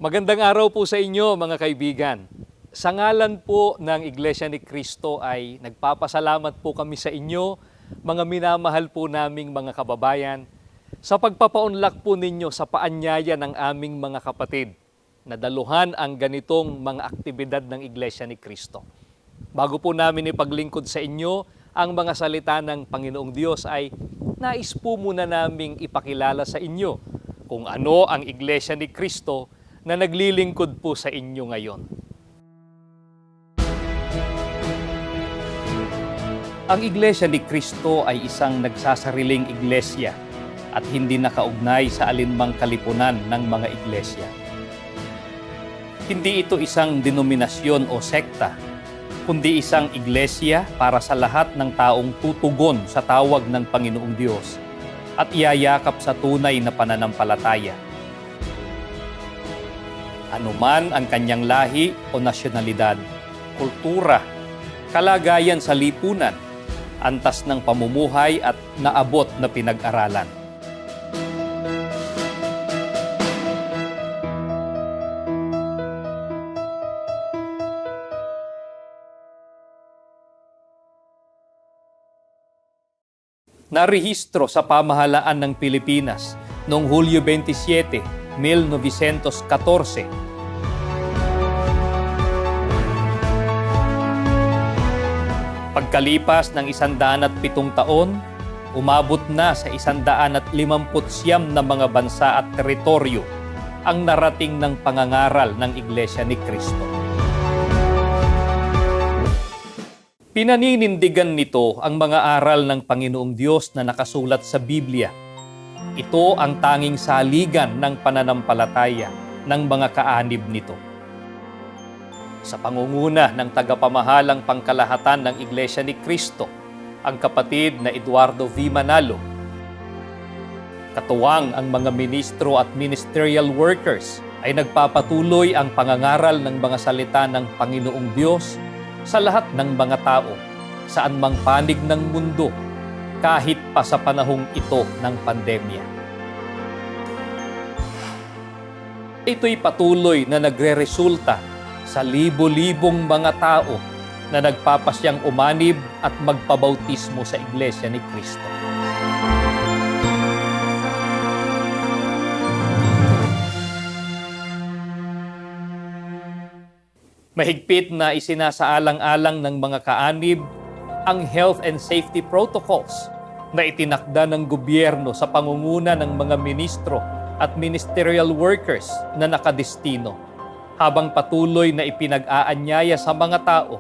Magandang araw po sa inyo mga kaibigan. Sa ngalan po ng Iglesia ni Cristo ay nagpapasalamat po kami sa inyo, mga minamahal po naming mga kababayan, sa pagpapaunlak po ninyo sa paanyaya ng aming mga kapatid na daluhan ang ganitong mga aktibidad ng Iglesia ni Cristo. Bago po namin ipaglingkod sa inyo ang mga salita ng Panginoong Diyos ay nais po muna naming ipakilala sa inyo kung ano ang Iglesia ni Cristo na naglilingkod po sa inyo ngayon. Ang Iglesia ni Cristo ay isang nagsasariling iglesia at hindi nakaugnay sa alinmang kalipunan ng mga iglesia. Hindi ito isang denominasyon o sekta, kundi isang iglesia para sa lahat ng taong tutugon sa tawag ng Panginoong Diyos at iyayakap sa tunay na pananampalataya. Anuman ang kanyang lahi o nasyonalidad, kultura, kalagayan sa lipunan, antas ng pamumuhay at naabot na pinag-aralan. Narehistro sa pamahalaan ng Pilipinas noong Hulyo 27, 1914. Pagkalipas ng 107 taon, umabot na sa 159 na mga bansa at teritoryo ang narating ng pangangaral ng Iglesia ni Cristo. Pinaninindigan nito ang mga aral ng Panginoong Diyos na nakasulat sa Biblia. Ito ang tanging saligan ng pananampalataya ng mga kaanib nito. Sa pangunguna ng tagapamahalang pangkalahatan ng Iglesia ni Cristo, ang kapatid na Eduardo V. Manalo, katuwang ang mga ministro at ministerial workers ay nagpapatuloy ang pangangaral ng mga salita ng Panginoong Diyos sa lahat ng mga tao, saan mang panig ng mundo, kahit pa sa panahong ito ng pandemya. Ito'y patuloy na nagre-resulta sa libo-libong mga tao na nagpapasyang umanib at magpabautismo sa Iglesia ni Cristo. Mahigpit na isinasaalang-alang ng mga kaanib ang health and safety protocols na itinakda ng gobyerno sa pangunguna ng mga ministro at ministerial workers na nakadestino, habang patuloy na ipinag-aanyaya sa mga tao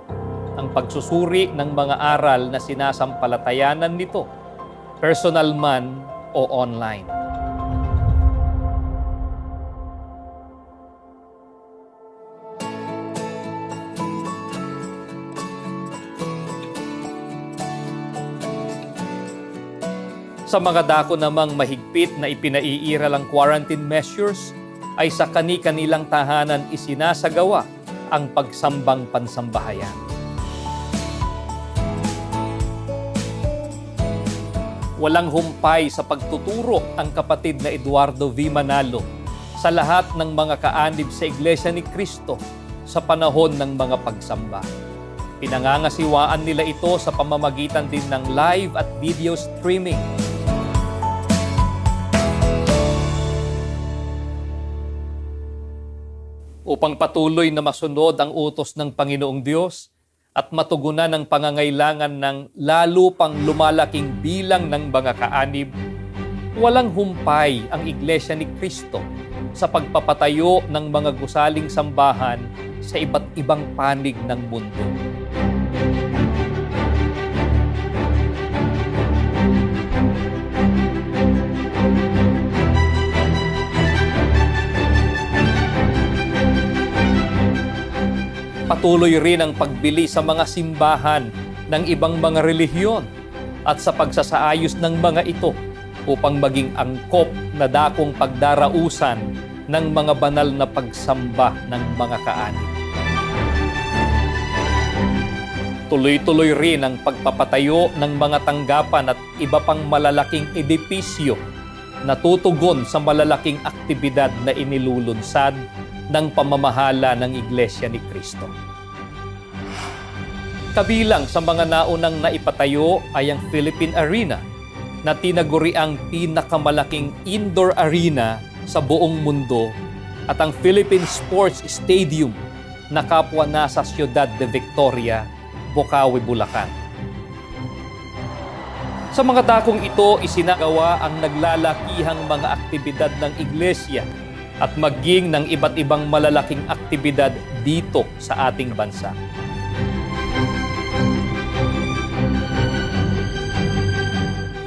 ang pagsusuri ng mga aral na sinasampalatayanan nito, personal man o online. Sa mga dako namang mahigpit na ipinaiiral ang quarantine measures, ay sa kani-kanilang tahanan isinasagawa ang pagsambang pansambahayan. Walang humpay sa pagtuturo ang kapatid na Eduardo V. Manalo sa lahat ng mga kaanib sa Iglesia ni Cristo sa panahon ng mga pagsamba. Pinangangasiwaan nila ito sa pamamagitan din ng live at video streaming. Upang patuloy na masunod ang utos ng Panginoong Diyos at matugunan ang pangangailangan ng lalo pang lumalaking bilang ng mga kaanib, walang humpay ang Iglesia ni Cristo sa pagpapatayo ng mga gusaling sambahan sa iba't ibang panig ng mundo. Patuloy rin ang pagbili sa mga simbahan ng ibang mga relihiyon at sa pagsasaayos ng mga ito upang maging angkop na dakong pagdarausan ng mga banal na pagsamba ng mga kaanib. Tuloy-tuloy rin ang pagpapatayo ng mga tanggapan at iba pang malalaking edipisyo na tutugon sa malalaking aktibidad na inilulunsad ng pamamahala ng Iglesia ni Cristo. Kabilang sa mga naunang naipatayo ay ang Philippine Arena, na tinaguriang pinakamalaking indoor arena sa buong mundo, at ang Philippine Sports Stadium na kapwa na sa Ciudad de Victoria, Bocaue, Bulacan. Sa mga dakong ito, isinagawa ang naglalakihang mga aktibidad ng Iglesia at maging ng iba't ibang malalaking aktibidad dito sa ating bansa.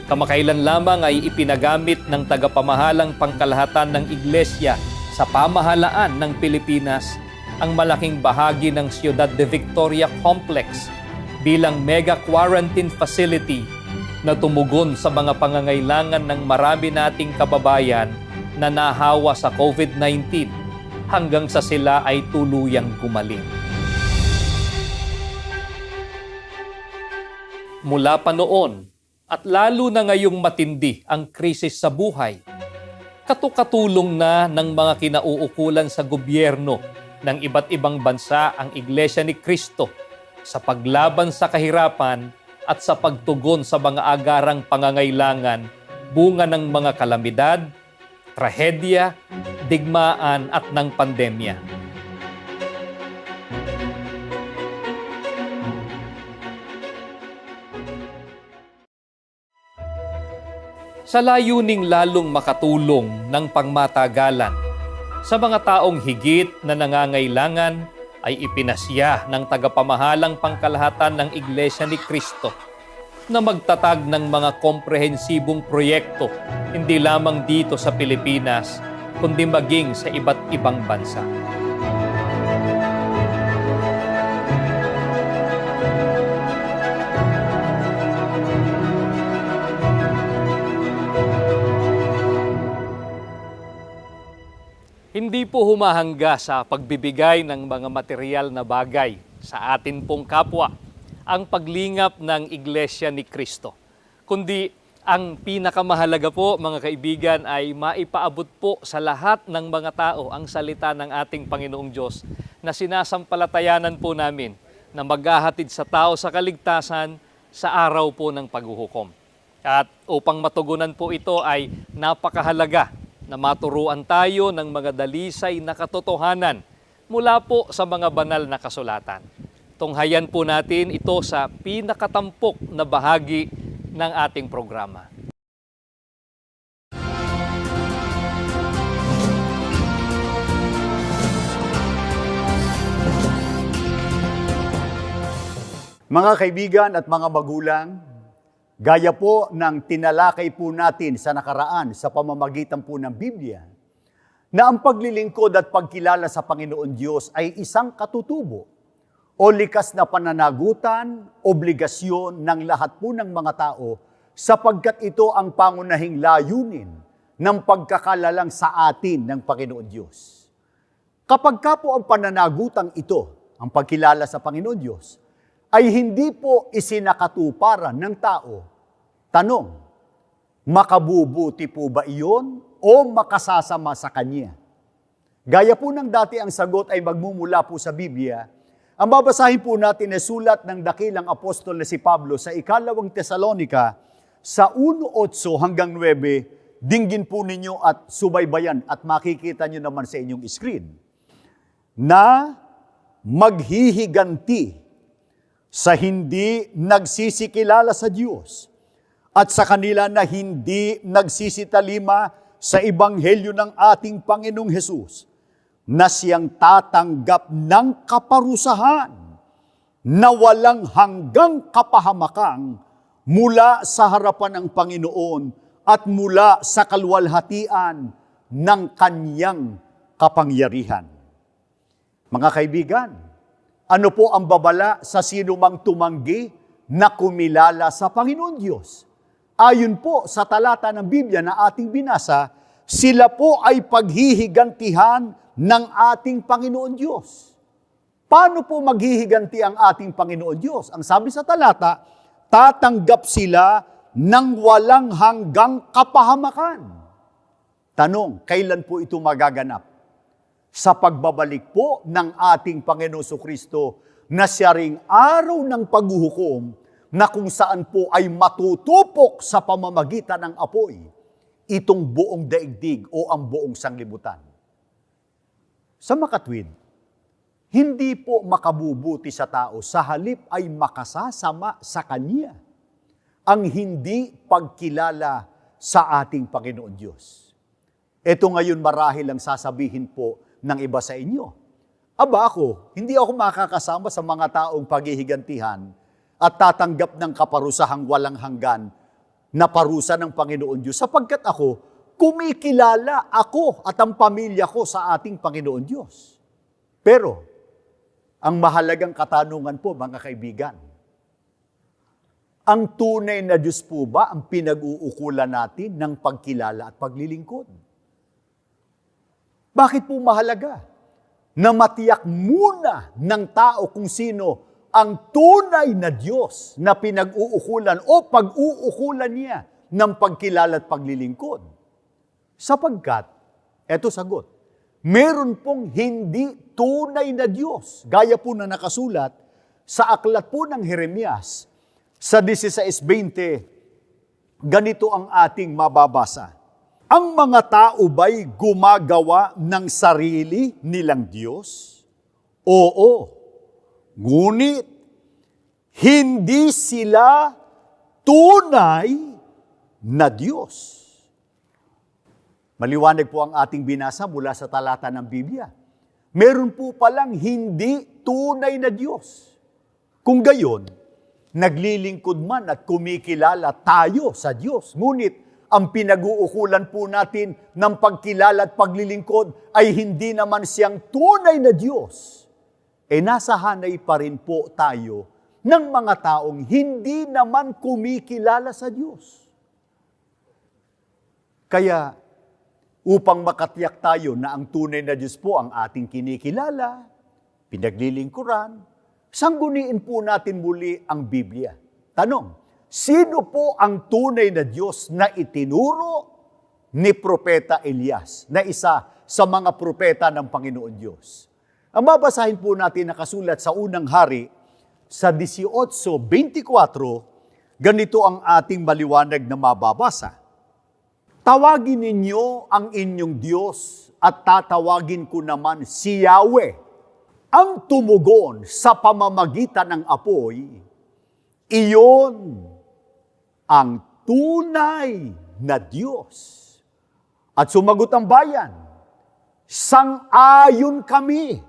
Kamakailan lamang ay ipinagamit ng tagapamahalang pangkalahatan ng Iglesia sa pamahalaan ng Pilipinas ang malaking bahagi ng Ciudad de Victoria Complex bilang mega quarantine facility na tumugon sa mga pangangailangan ng marami nating kababayan na nahawa sa COVID-19 hanggang sa sila ay tuluyang gumaling. Mula pa noon, at lalo na ngayong matindi ang krisis sa buhay, katukatulong na ng mga kinauukulan sa gobyerno ng iba't ibang bansa ang Iglesia ni Cristo sa paglaban sa kahirapan at sa pagtugon sa mga agarang pangangailangan bunga ng mga kalamidad, trahedya, digmaan at ng pandemya. Sa layuning lalong makatulong ng pangmatagalan sa mga taong higit na nangangailangan, ay ipinasya ng tagapamahalang pangkalahatan ng Iglesia ni Cristo na magtatag ng mga komprehensibong proyekto hindi lamang dito sa Pilipinas, kundi maging sa iba't ibang bansa. Hindi po humahangga sa pagbibigay ng mga material na bagay sa atin pong kapwa ang paglingap ng Iglesia ni Cristo. Kundi ang pinakamahalaga po, mga kaibigan, ay maipaabot po sa lahat ng mga tao ang salita ng ating Panginoong Diyos na sinasampalatayanan po namin na maghahatid sa tao sa kaligtasan sa araw po ng paghuhukom. At upang matugunan po ito ay napakahalaga na maturuan tayo ng mga dalisay na katotohanan mula po sa mga banal na kasulatan. Tunghayan po natin ito sa pinakatampok na bahagi ng ating programa. Mga kaibigan at mga magulang, gaya po ng tinalakay po natin sa nakaraan sa pamamagitan po ng Biblia, na ang paglilingkod at pagkilala sa Panginoon Diyos ay isang katutubo o likas na pananagutan, obligasyon ng lahat po ng mga tao sapagkat ito ang pangunahing layunin ng pagkakalalang sa atin ng Panginoon Diyos. Kapag ka po ang pananagutang ito, ang pagkilala sa Panginoon Diyos, ay hindi po isinakatuparan ng tao. Tanong, makabubuti po ba iyon o makasasama sa kanya? Gaya po ng dati ang sagot ay magmumula po sa Biblia. Ang babasahin po natin ay sulat ng dakilang apostol na si Pablo sa ikalawang Tesalonika sa 1:8 hanggang 9. Dinggin po ninyo at subaybayan at makikita nyo naman sa inyong screen na maghihiganti sa hindi nagsisikilala sa Diyos at sa kanila na hindi nagsisitalima sa ebanghelyo ng ating Panginoong Hesus, na siyang tatanggap ng kaparusahan na walang hanggang kapahamakang mula sa harapan ng Panginoon at mula sa kaluwalhatian ng Kanyang kapangyarihan. Mga kaibigan, ano po ang babala sa sino mang tumanggi na kumilala sa Panginoon Diyos? Ayon po sa talata ng Biblia na ating binasa, sila po ay paghihigantihan ng ating Panginoon Diyos. Paano po maghihiganti ang ating Panginoon Diyos? Ang sabi sa talata, tatanggap sila ng walang hanggang kapahamakan. Tanong, kailan po ito magaganap? sa pagbabalik po ng ating Panginoong Kristo na siya ring araw ng paghuhukom na kung saan po ay matutupok sa pamamagitan ng apoy itong buong daigdig o ang buong sanglibutan. Sa makatwid, hindi po makabubuti sa tao, sa halip ay makasasama sa Kanya ang hindi pagkilala sa ating Panginoon Diyos. Ito ngayon marahil ang sasabihin po ng iba sa inyo. Aba ako, hindi ako makakasama sa mga taong paghihigantihan at tatanggap ng kaparusahang walang hanggan na parusa ng Panginoon Diyos sapagkat ako, kumikilala ako at ang pamilya ko sa ating Panginoon Diyos. Pero, ang mahalagang katanungan po mga kaibigan, ang tunay na Diyos po ba ang pinag-uukulan natin ng pagkilala at paglilingkod? Bakit po mahalaga na matiyak muna ng tao kung sino ang tunay na Diyos na pinag-uukulan o pag-uukulan niya ng pagkilala at paglilingkod? Sapagkat, eto sagot, meron pong hindi tunay na Diyos. Gaya po na nakasulat sa aklat po ng Jeremias sa 16:20, ganito ang ating mababasa. Ang mga tao ba'y gumagawa ng sarili nilang Diyos? Oo. Ngunit, hindi sila tunay na Diyos. Maliwanag po ang ating binasa mula sa talata ng Biblia. Meron po palang hindi tunay na Diyos. Kung gayon, naglilingkod man at kumikilala tayo sa Diyos. Ngunit, ang pinag-uukulan po natin ng pagkilala at paglilingkod ay hindi naman siyang tunay na Diyos. Nasa hanay pa rin po tayo ng mga taong hindi naman kumikilala sa Diyos. Kaya, upang makatiyak tayo na ang tunay na Diyos po ang ating kinikilala, pinaglilingkuran, sangguniin po natin muli ang Biblia. Tanong, sino po ang tunay na Diyos na itinuro ni Propeta Elias, na isa sa mga propeta ng Panginoon Diyos? Ang babasahin po natin nakasulat sa unang hari, sa 18:24, ganito ang ating maliwanag na mababasa. Tawagin ninyo ang inyong Diyos at tatawagin ko naman si Yahweh, ang tumugon sa pamamagitan ng apoy. Iyon ang tunay na Diyos. At sumagot ang bayan, sang-ayon kami.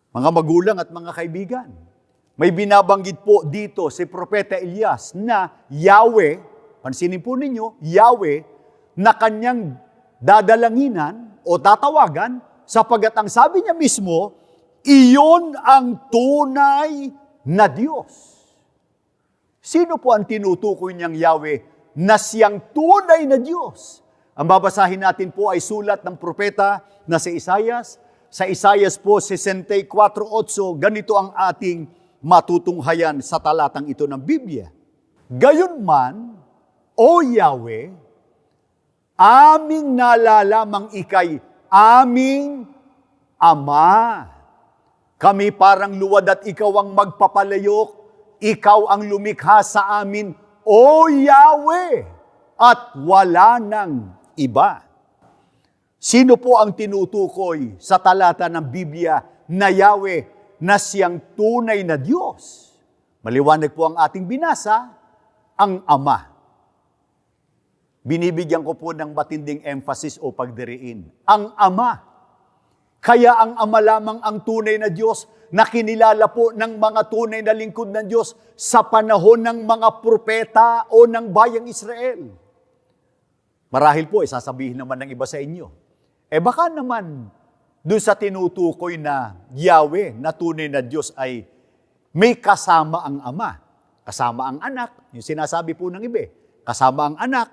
Mga magulang at mga kaibigan, may binabanggit po dito si Propeta Elias na Yahweh, pansinin po ninyo, Yahweh, na kanyang dadalanginan o tatawagan, sapagat ang sabi niya mismo, iyon ang tunay na Diyos. Sino po ang tinutukoy niyang Yahweh na siyang tunay na Diyos? Ang babasahin natin po ay sulat ng propeta na si Isaias. Sa Isaias po, 64:8, ganito ang ating matutunghayan sa talatang ito ng Biblia. Gayunman, O Yahweh, aming nalalamang ikay aming Ama. Kami parang luwad at ikaw ang magpapalayok. Ikaw ang lumikha sa amin, O Yahweh, at wala nang iba. Sino po ang tinutukoy sa talata ng Biblia na Yahweh na siyang tunay na Diyos? Maliwanag po ang ating binasa, ang Ama. Binibigyan ko po ng matinding emphasis o pagdiriin. Ang Ama. Kaya ang Ama lamang ang tunay na Diyos na kinilala po ng mga tunay na lingkod ng Diyos sa panahon ng mga propeta o ng bayang Israel. Marahil po, sasabihin naman ng iba sa inyo, baka naman doon sa tinutukoy na Yahweh na tunay na Diyos ay may kasama ang Ama, kasama ang Anak, yung sinasabi po ng iba, kasama ang Anak,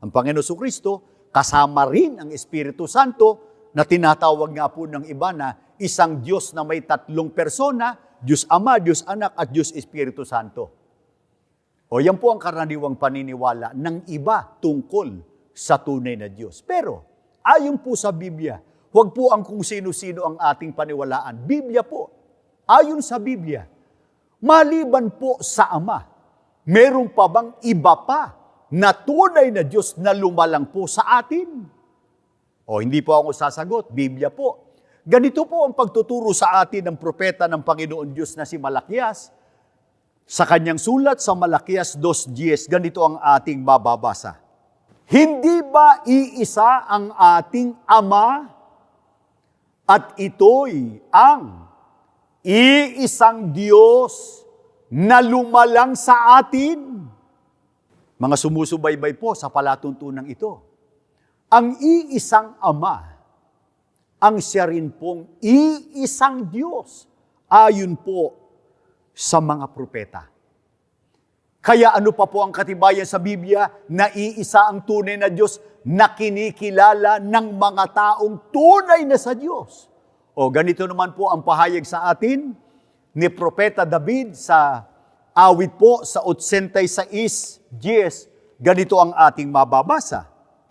ang Panginoon Kristo, kasama rin ang Espiritu Santo, na tinatawag nga po ng iba na isang Diyos na may tatlong persona, Diyos Ama, Diyos Anak, at Diyos Espiritu Santo. O yan po ang karaniwang paniniwala ng iba tungkol sa tunay na Diyos. Pero, ayon po sa Biblia, Huwag po ang kung sino-sino ang ating paniwalaan. Biblia po. Ayon sa Biblia, maliban po sa Ama, meron pa bang iba pa na tunay na Diyos na lumalang po sa atin? O hindi po ako sasagot, Biblia po. Ganito po ang pagtuturo sa atin ng propeta ng Panginoon Diyos na si Malakias. Sa kanyang sulat sa Malakias 2:10, ganito ang ating mababasa. Hindi ba iisa ang ating Ama at ito'y ang iisang Diyos na lumalang sa atin? Mga sumusubaybay po sa palatuntunan ito. Ang iisang Ama, ang siya rin pong iisang Diyos, ayon po sa mga propeta. Kaya ano pa po ang katibayan sa Biblia na iisa ang tunay na Diyos na kinikilala ng mga taong tunay na sa Diyos? O ganito naman po ang pahayag sa atin ni Propeta David sa awit po sa 86:10. Ganito ang ating mababasa.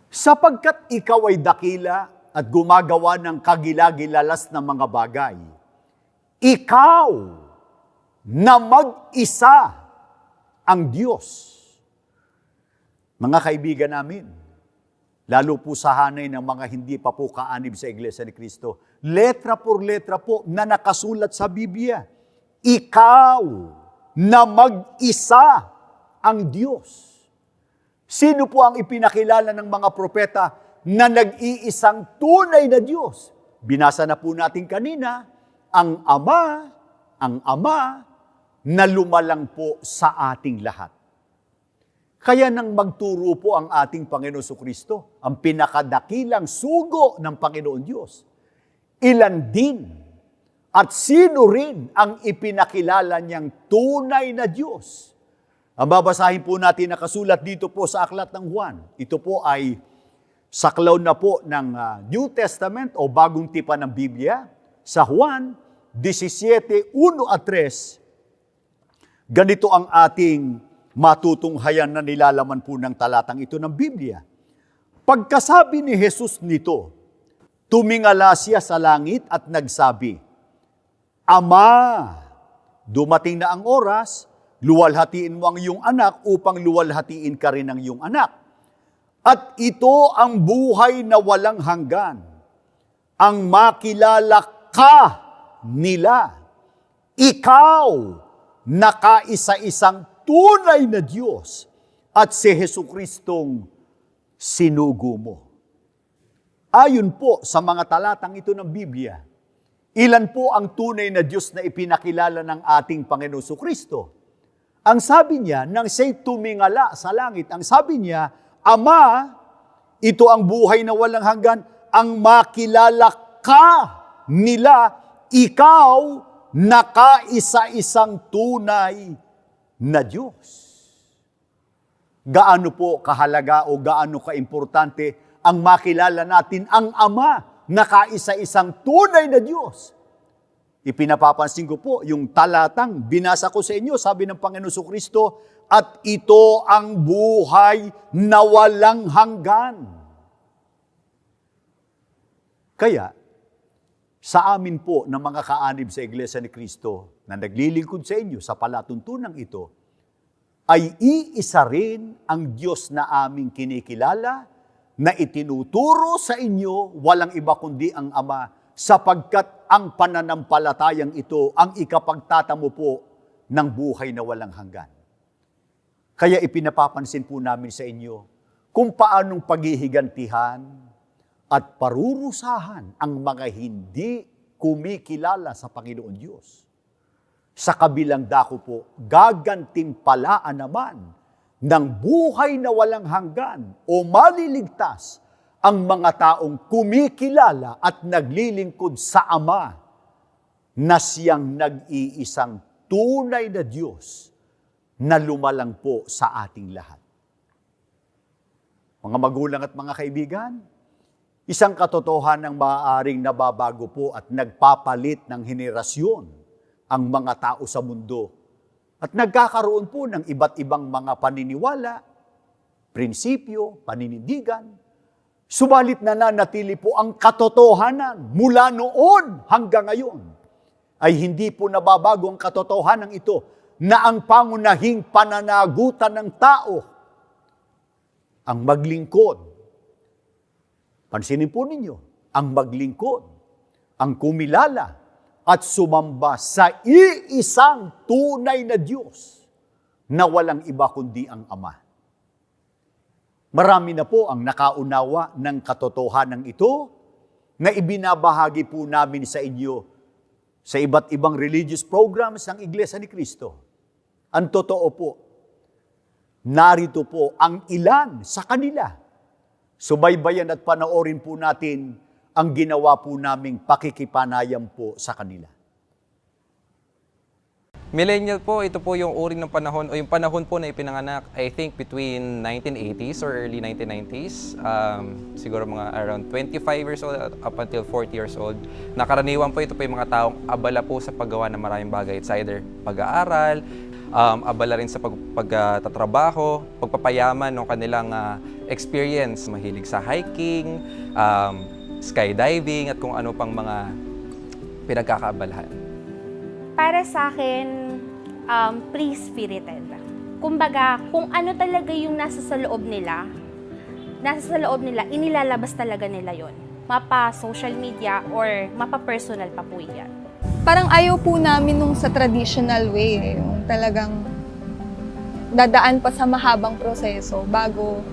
Sapagkat ikaw ay dakila at gumagawa ng kagilagilalas na mga bagay, ikaw na mag-isa ang Diyos. Mga kaibigan namin, lalo po sa hanay ng mga hindi pa po kaanib sa Iglesia ni Cristo, letra por letra po na nakasulat sa Biblia, ikaw na mag-isa ang Diyos. Sino po ang ipinakilala ng mga propeta na nag-iisang tunay na Diyos? Binasa na po natin kanina, ang Ama na lumalang po sa ating lahat. Kaya nang magturo po ang ating Panginoon Kristo, ang pinakadakilang sugo ng Panginoon Diyos, ilan din at sino rin ang ipinakilala niyang tunay na Diyos? Ang babasahin po natin nakasulat dito po sa Aklat ng Juan. Ito po ay saklaw na po ng New Testament o bagong tipan ng Biblia. Sa Juan 17:1-3, ganito ang ating matutunghayan na nilalaman po ng talatang ito ng Biblia. Pagkasabi ni Jesus nito, tumingala siya sa langit at nagsabi, Ama, dumating na ang oras, luwalhatiin mo ang iyong anak upang luwalhatiin ka rin ang iyong anak. At ito ang buhay na walang hanggan, ang makilala ka nila, ikaw na kaisa-isang tunay na Diyos at si Jesucristong sinugo mo. Ayon po sa mga talatang ito ng Biblia, ilan po ang tunay na Diyos na ipinakilala ng ating Panginoon Jesucristo? Ang sabi niya, nang siya'y tumingala sa langit, ang sabi niya, Ama, ito ang buhay na walang hanggan, ang makilala ka nila, ikaw na kaisa-isang tunay na Diyos. Gaano po kahalaga o gaano kaimportante ang makilala natin ang Ama na kaisa-isang tunay na Diyos. Ipinapapansin ko po yung talatang binasa ko sa inyo, sabi ng Panginoon Jesucristo, at ito ang buhay na walang hanggan. Kaya, sa amin po ng mga kaanib sa Iglesia ni Cristo na naglilingkod sa inyo sa palatuntunang ito, ay iisa rin ang Diyos na aming kinikilala na itinuturo sa inyo walang iba kundi ang Ama, sapagkat ang pananampalatayang ito ang ikapagtatamo po ng buhay na walang hanggan. Kaya ipinapapansin po namin sa inyo kung paanong paghihigantihan at parurusahan ang mga hindi kumikilala sa Panginoon Diyos. Sa kabilang dako po, gagantimpalaan naman ng buhay na walang hanggan o maliligtas ang mga taong kumikilala at naglilingkod sa Ama na siyang nag-iisang tunay na Diyos na lumalang po sa ating lahat. Mga magulang at mga kaibigan, isang katotohanan ng maaaring nababago po at nagpapalit ng henerasyon ang mga tao sa mundo at nagkakaroon po ng iba't ibang mga paniniwala, prinsipyo, paninindigan, Subalit nananatili po ang katotohanan mula noon hanggang ngayon. Ay hindi po nababago ang katotohanan ito na ang pangunahing pananagutan ng tao, ang maglingkod. Pansinin po ninyo, ang maglingkod, ang kumilala at sumamba sa iisang tunay na Diyos na walang iba kundi ang Ama. Marami na po ang nakaunawa ng katotohanan ito na ibinabahagi po namin sa inyo sa iba't ibang religious programs ng Iglesia ni Cristo. Ang totoo po, narito po ang ilan sa kanila. Subaybayan at panoorin po natin ang ginawa po naming pakikipanayam po sa kanila. Millennial po, ito po yung uri ng panahon, o yung panahon po na ipinanganak, I think between 1980s or early 1990s. Siguro mga around 25 years old up until 40 years old. Nakaraniwan po ito po yung mga taong abala po sa paggawa ng maraming bagay. It's either pag-aaral, abala rin sa pagtatrabaho, pagpapayaman ng kanilang experience. Mahilig sa hiking, skydiving, at kung ano pang mga pinagkakaabalahan. Para sa akin, free-spirited. Kumbaga, kung ano talaga yung nasa sa loob nila, inilalabas talaga nila yon. Mapa social media or mapa personal pa po yan. Parang ayaw po namin nung sa traditional way, yung talagang dadaan pa sa mahabang proseso bago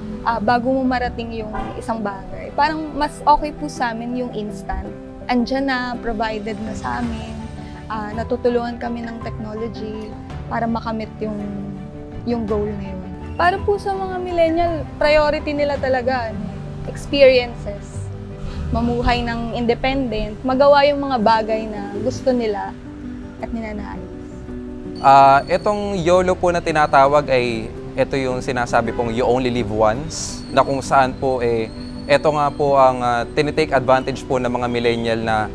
mo marating yung isang bagay. Parang mas okay po sa amin yung instant. Andiyan na, provided na sa amin. Natutulungan kami ng technology para makamit yung goal na yun. Para po sa mga millennial, priority nila talaga, experiences. Mamuhay ng independent, magawa yung mga bagay na gusto nila at ninanais. Itong YOLO po na tinatawag ay ito yung sinasabi pong you only live once, na kung saan po ito nga po ang tinitake advantage po ng mga millennial na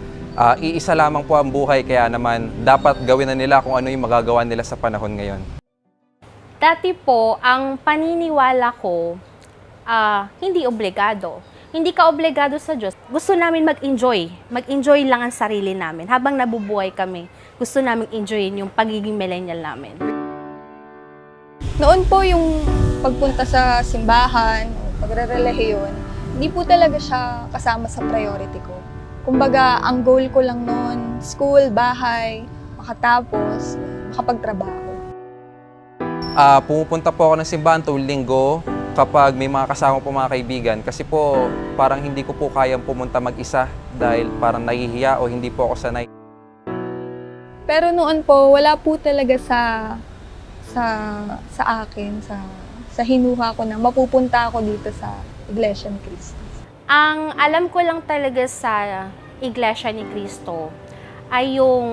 iisa lamang po ang buhay, kaya naman dapat gawin na nila kung ano yung magagawa nila sa panahon ngayon. Dati po, ang paniniwala ko, hindi obligado. Hindi ka obligado sa Diyos. Gusto namin mag-enjoy. Mag-enjoy lang ang sarili namin. Habang nabubuhay kami, gusto namin enjoyin yung pagiging millennial namin. Noon po yung pagpunta sa simbahan, pagre-relihiyon, hindi po talaga siya kasama sa priority ko. Kumbaga, ang goal ko lang noon, school, bahay, makatapos, makapagtrabaho. Pumupunta po ako ng simbahan tuwing linggo kapag may mga kasama po mga kaibigan, kasi po parang hindi ko po kayang pumunta mag-isa dahil parang nahihiya o hindi po ako sanay. Pero noon po, wala po talaga sa akin, sa hinuha ko na mapupunta ako dito sa Iglesia ni Cristo. Ang alam ko lang talaga sa Iglesia ni Cristo ay yung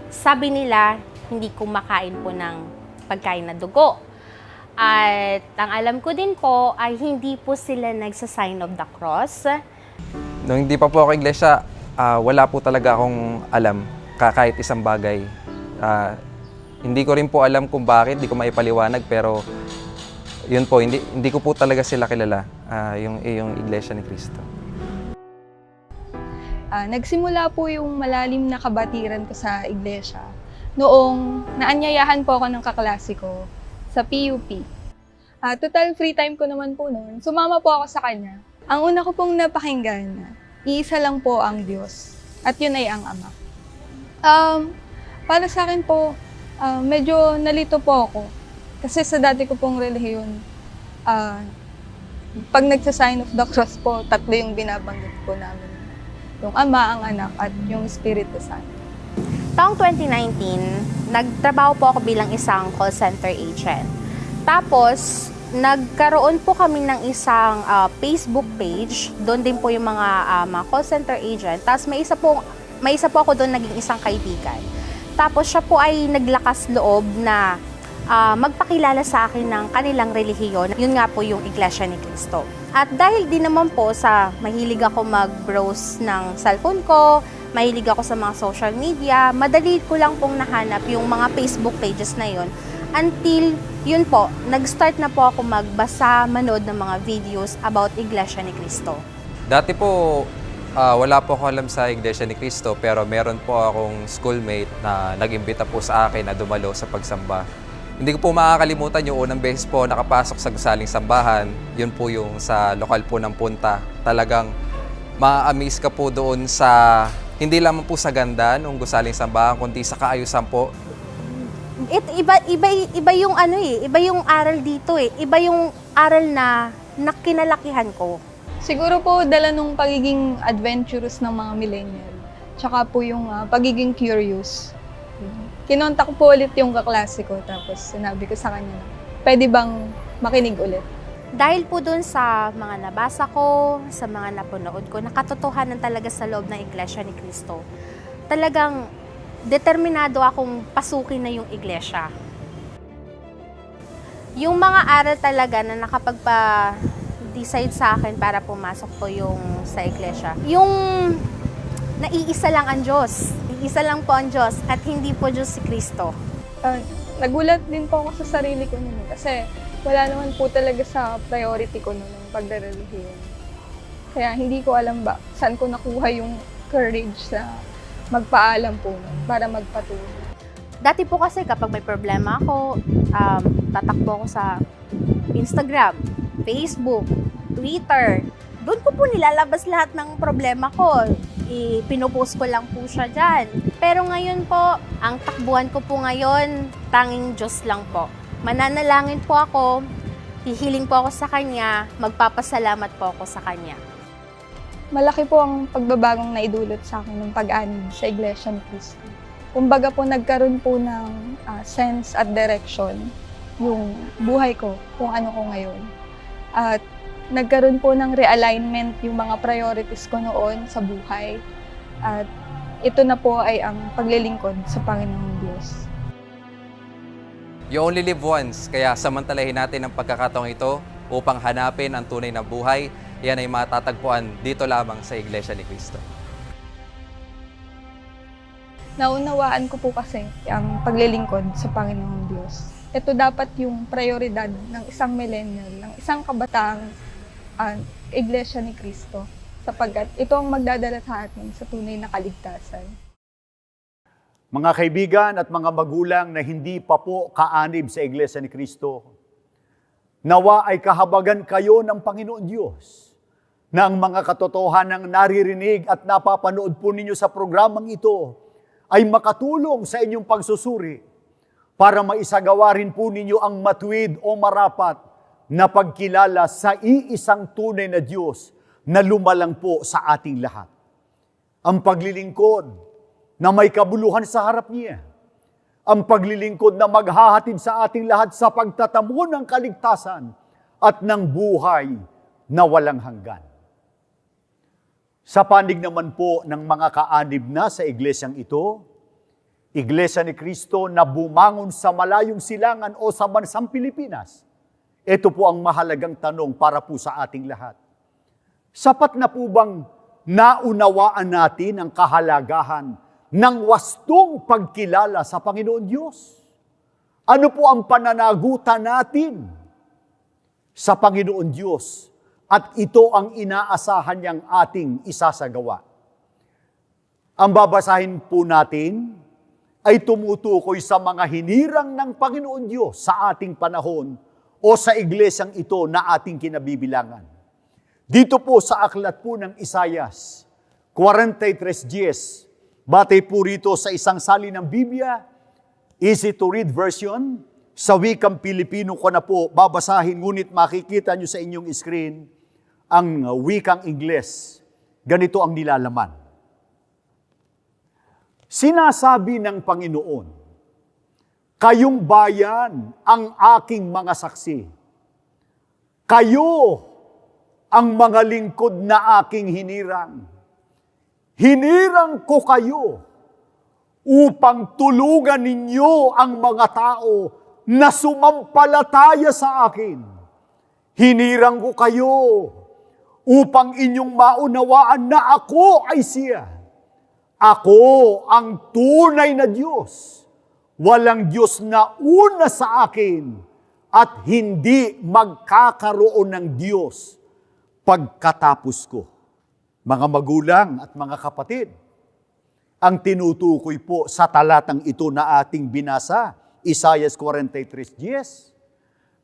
sabi nila, hindi kumakain po ng pagkain na dugo. At ang alam ko din po ay hindi po sila nagsa-sign of the cross. Nung hindi pa po ako iglesia, wala po talaga akong alam kahit isang bagay. Hindi ko rin po alam kung bakit, hindi ko maipaliwanag, pero yun po, hindi ko po talaga sila kilala, yung Iglesia ni Cristo. Nagsimula po yung malalim na kabatiran ko sa iglesia noong naanyayahan po ako ng kaklase ko sa PUP. Total free time ko naman po noon. Sumama po ako sa kanya. Ang una ko pong napakinggan, iisa lang po ang Diyos at yun ay ang Ama. Para sa akin po, medyo nalito po ako. Kasi sa dati ko pong relihiyon, pag nagsa-sign of the cross po, tatlo yung binabanggit po namin. Yung Ama, ang Anak, at yung Espiritu Santo. Taong 2019, nagtrabaho po ako bilang isang call center agent. Tapos, nagkaroon po kami ng isang Facebook page. Doon din po yung mga call center agent. Tapos may isa po ako doon naging isang kaibigan. Tapos siya po ay naglakas loob na magpakilala sa akin ng kanilang relihiyon. Yun nga po yung Iglesia ni Cristo. At dahil din naman po sa mahilig ako mag-browse ng cellphone ko, mahilig ako sa mga social media, madali ko lang pong nahanap yung mga Facebook pages na yun. Until, yun po, nag-start na po ako magbasa, manood ng mga videos about Iglesia ni Cristo. Dati po, wala po ako alam sa Iglesia ni Cristo, pero meron po akong schoolmate na nag-imbita po sa akin na dumalo sa pagsamba. Hindi ko po makakalimutan yung unang beses po nakapasok sa gusaling sambahan. Yun po yung sa lokal po ng Punta. Talagang ma-amaze ka po doon sa, hindi lamang po sa ganda ng gusaling sambahan, kundi sa kaayusan po. Iba yung ano iba yung aral dito Iba yung aral na kinalakihan ko. Siguro po dala nung pagiging adventurous ng mga millennial. Tsaka po yung pagiging curious. Kinontak ko po ulit yung kaklase ko, tapos sinabi ko sa kanya, pwede bang makinig ulit? Dahil po dun sa mga nabasa ko, sa mga napanood ko, nakatotohanan talaga sa loob ng Iglesia ni Cristo. Talagang determinado akong pasukin na yung iglesia. Yung mga aral talaga na nakapagpa-decide sa akin para pumasok po yung sa iglesia. Yung naiisa lang ang Diyos. Iisa lang po ang Diyos at hindi po Diyos si Cristo. Nagulat din po ako sa sarili ko nun kasi wala naman po talaga sa priority ko nun ang pagdarelihiyon. Kaya hindi ko alam ba saan ko nakuha yung courage sa magpaalam po nun para magpatuloy. Dati po kasi kapag may problema ako, tatakbo ako sa Instagram, Facebook, Twitter. Doon ko po nilalabas lahat ng problema ko. Pinupost ko lang po siya dyan. Pero ngayon po, ang takbuhan ko po ngayon, tanging Diyos lang po. Mananalangin po ako, hihiling po ako sa Kanya, magpapasalamat po ako sa Kanya. Malaki po ang pagbabagong naidulot sa akin ng pag-anib sa Iglesia ni Cristo. Kumbaga po nagkaroon po ng sense at direction yung buhay ko, kung ano ko ngayon. At nagkaroon po ng realignment yung mga priorities ko noon sa buhay. At ito na po ay ang paglilingkod sa Panginoong Diyos. You only live once, kaya samantalahin natin ang pagkakataong ito upang hanapin ang tunay na buhay. Yan ay matatagpuan dito lamang sa Iglesia ni Cristo. Naunawaan ko po kasi ang paglilingkod sa Panginoong Diyos. Ito dapat yung prioridad ng isang millennial, ng isang kabataang Iglesia ni Cristo, sapagkat ito ang magdadala sa atin sa tunay na kaligtasan. Mga kaibigan at mga magulang na hindi pa po kaanib sa Iglesia ni Cristo, nawa ay kahabagan kayo ng Panginoon Diyos na ang mga katotohanang naririnig at napapanood po ninyo sa programang ito ay makatulong sa inyong pagsusuri para maisagawa rin po ninyo ang matuwid o marapat na pagkilala sa iisang tunay na Diyos na lumalang po sa ating lahat. Ang paglilingkod na may kabuluhan sa harap niya. Ang paglilingkod na maghahatid sa ating lahat sa pagtatamo ng kaligtasan at ng buhay na walang hanggan. Sa panig naman po ng mga kaanib na sa iglesyang ito, Iglesia ni Cristo na bumangon sa malayong silangan o sa bansang Pilipinas, ito po ang mahalagang tanong para po sa ating lahat. Sapat na po bang naunawaan natin ang kahalagahan ng wastong pagkilala sa Panginoon Diyos? Ano po ang pananagutan natin sa Panginoon Diyos at ito ang inaasahan niyang ating isasagawa? Ang babasahin po natin ay tumutukoy sa mga hinirang ng Panginoon Diyos sa ating panahon o sa iglesyang ito na ating kinabibilangan. Dito po sa aklat po ng Isaias, 43:10, batay po rito sa isang salin ng Biblia, easy to read version, sa wikang Pilipino ko na po babasahin, ngunit makikita nyo sa inyong screen ang wikang Ingles. Ganito ang nilalaman. Sinasabi ng Panginoon, kayong bayan ang aking mga saksi. Kayo ang mga lingkod na aking hinirang. Hinirang ko kayo upang tulugan ninyo ang mga tao na sumampalataya sa akin. Hinirang ko kayo upang inyong maunawaan na ako ay siya. Ako ang tunay na Diyos. walang Diyos na una sa akin at hindi magkakaroon ng Diyos pagkatapos ko. Mga magulang at mga kapatid, ang tinutukoy po sa talatang ito na ating binasa, Isaiah 43:10.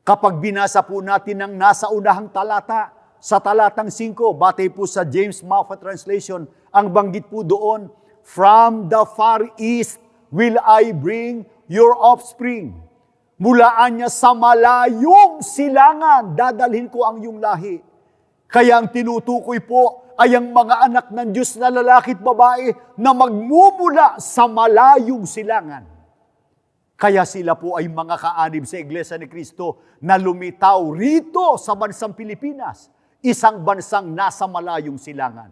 Kapag binasa po natin ang nasa unahang talata, sa talatang 5, batay po sa James Moffat Translation, ang banggit po doon, "From the far east will I bring your offspring." Mulaan niya sa malayong silangan, dadalhin ko ang iyong lahi. Kaya ang tinutukoy po ay ang mga anak ng Diyos na lalaki at babae na magmumula sa malayong silangan. Kaya sila po ay mga kaanib sa Iglesia ni Cristo na lumitaw rito sa bansang Pilipinas, isang bansang nasa malayong silangan.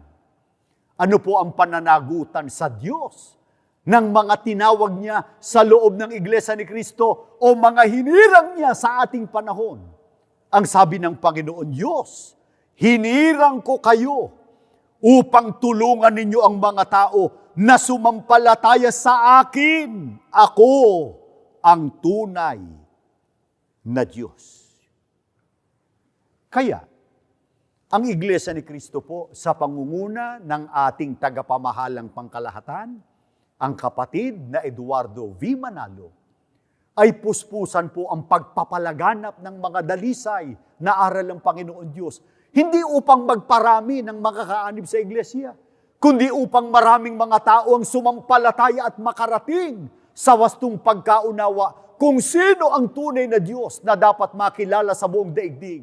Ano po ang pananagutan sa Diyos ng mga tinawag niya sa loob ng Iglesia ni Cristo o mga hinirang niya sa ating panahon? Ang sabi ng Panginoon Diyos, "Hinirang ko kayo upang tulungan ninyo ang mga tao na sumampalataya sa akin. Ako ang tunay na Diyos." Kaya, ang Iglesia ni Cristo po sa pangunguna ng ating tagapamahalang pangkalahatan, ang kapatid na Eduardo V. Manalo, ay puspusan po ang pagpapalaganap ng mga dalisay na aral ng Panginoon Diyos. Hindi upang magparami ng mga kaanib sa iglesia, kundi upang maraming mga tao ang sumampalataya at makarating sa wastong pagkaunawa kung sino ang tunay na Diyos na dapat makilala sa buong daigdig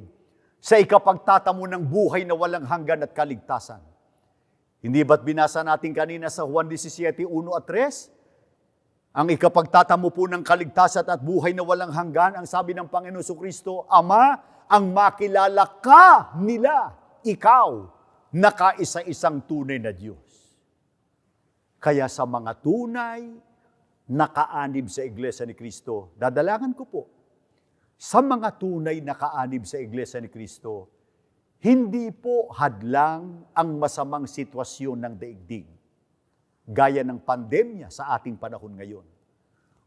sa ikapagtatamo ng buhay na walang hanggan at kaligtasan. Hindi ba't binasa natin kanina sa Juan 17:1 at 3? Ang ikapagtatamo po ng kaligtasan at buhay na walang hanggan, ang sabi ng Panginoon Kristo, "Ama, ang makilala ka nila, ikaw, na kaisa-isang tunay na Diyos." Kaya sa mga tunay na kaanib sa Iglesia ni Cristo, dadalangan ko po, sa mga tunay na kaanib sa Iglesia ni Cristo, hindi po hadlang ang masamang sitwasyon ng daigdig, gaya ng pandemya sa ating panahon ngayon,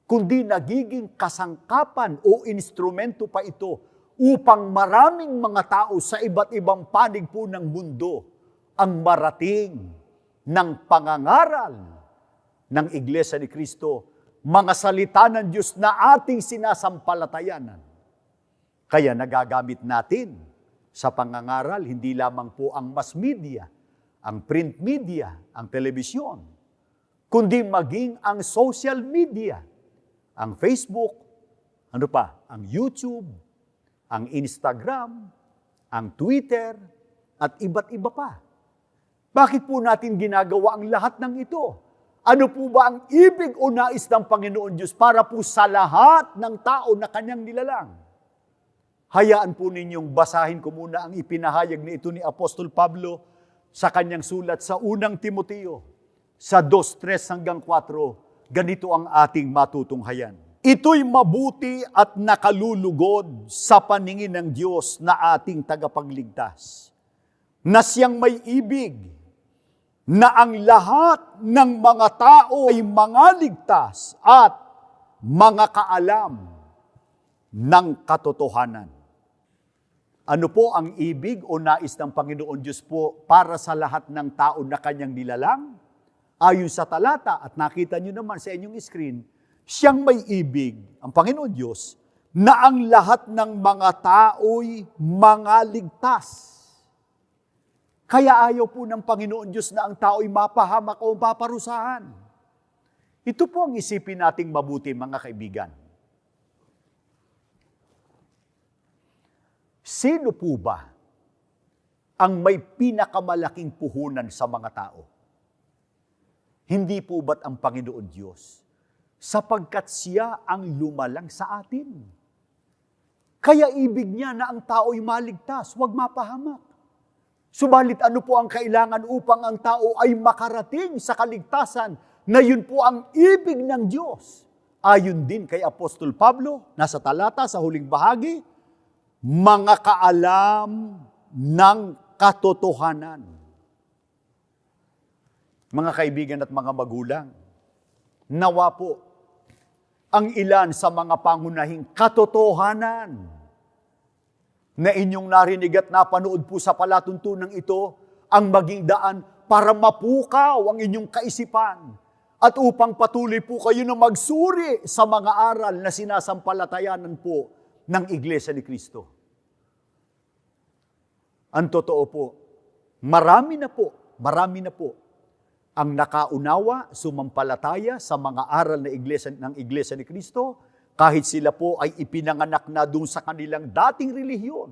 kundi nagiging kasangkapan o instrumento pa ito upang maraming mga tao sa iba't ibang panig po ng mundo ang marating ng pangangaral ng Iglesia ni Cristo, mga salita ng Diyos na ating sinasampalatayanan. Kaya nagagamit natin sa pangangaral hindi lamang po ang mass media, ang print media, ang telebisyon, kundi maging ang social media, ang Facebook, ang YouTube, ang Instagram, ang Twitter, at iba't iba pa. Bakit po natin ginagawa ang lahat ng ito? Ano po ba ang ibig o nais ng Panginoon Diyos para po sa lahat ng tao na Kanyang nilalang? Hayaan po ninyong basahin ko muna ang ipinahayag na ito ni Apostol Pablo sa kanyang sulat sa unang Timoteo, sa 2:3-4, ganito ang ating matutunghayan. "Ito'y mabuti at nakalulugod sa paningin ng Diyos na ating tagapagligtas, na siyang may ibig, na ang lahat ng mga tao ay mga ligtas at mga kaalam ng katotohanan." Ano po ang ibig o nais ng Panginoon Diyos po para sa lahat ng tao na Kanyang nilalang? Ayon sa talata, at nakita nyo naman sa inyong screen, siyang may ibig, ang Panginoon Diyos, na ang lahat ng mga tao'y mga ligtas. Kaya ayaw po ng Panginoon Diyos na ang tao'y mapahamak o maparusahan. Ito po ang isipin nating mabuti, mga kaibigan. Sino po ba ang may pinakamalaking puhunan sa mga tao? Hindi po ba't ang Panginoon Diyos? Sapagkat siya ang lumalang sa atin. Kaya ibig niya na ang tao'y maligtas, huwag mapahamak. Subalit ano po ang kailangan upang ang tao ay makarating sa kaligtasan na yun po ang ibig ng Diyos? Ayon din kay Apostol Pablo, nasa talata sa huling bahagi, mga kaalam ng katotohanan. Mga kaibigan at mga magulang, nawa po ang ilan sa mga pangunahing katotohanan na inyong narinig at napanood po sa palatuntunang ito, ang maging daan para mapukaw ang inyong kaisipan at upang patuloy po kayo na magsuri sa mga aral na sinasampalatayanan po ng Iglesia ni Cristo. Ang totoo po, marami na po ang nakaunawa, sumampalataya sa mga aral ng Iglesia ni Cristo, kahit sila po ay ipinanganak na doon sa kanilang dating relihiyon.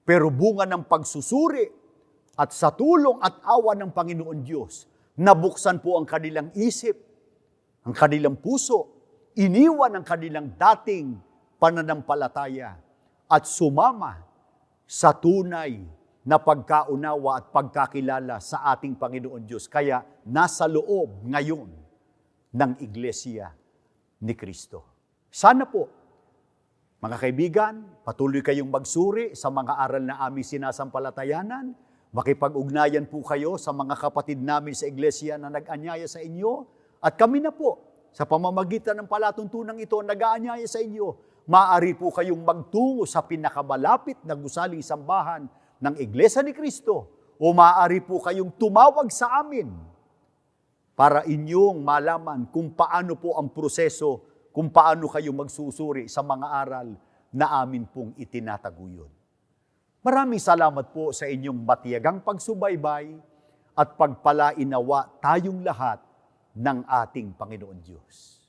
Pero bunga ng pagsusuri at sa tulong at awa ng Panginoon Diyos, nabuksan po ang kanilang isip, ang kanilang puso, iniwan ang kanilang dating pananampalataya at sumama sa tunay na pagkaunawa at pagkakilala sa ating Panginoon Diyos. Kaya nasa loob ngayon ng Iglesia ni Cristo. Sana po, mga kaibigan, patuloy kayong magsuri sa mga aral na aming sinasampalatayanan. Makipag-ugnayan po kayo sa mga kapatid namin sa Iglesia na nag-anyaya sa inyo. At kami na po, sa pamamagitan ng palatuntunang ito, nag-aanyaya sa inyo. Maaari po kayong magtungo sa pinakamalapit na gusaling sambahan ng Iglesia ni Cristo o maaari po kayong tumawag sa amin para inyong malaman kung paano po ang proseso, kung paano kayo magsusuri sa mga aral na amin pong itinataguyod. Maraming salamat po sa inyong matiyagang pagsubaybay at pagpalainawa tayong lahat ng ating Panginoon Diyos.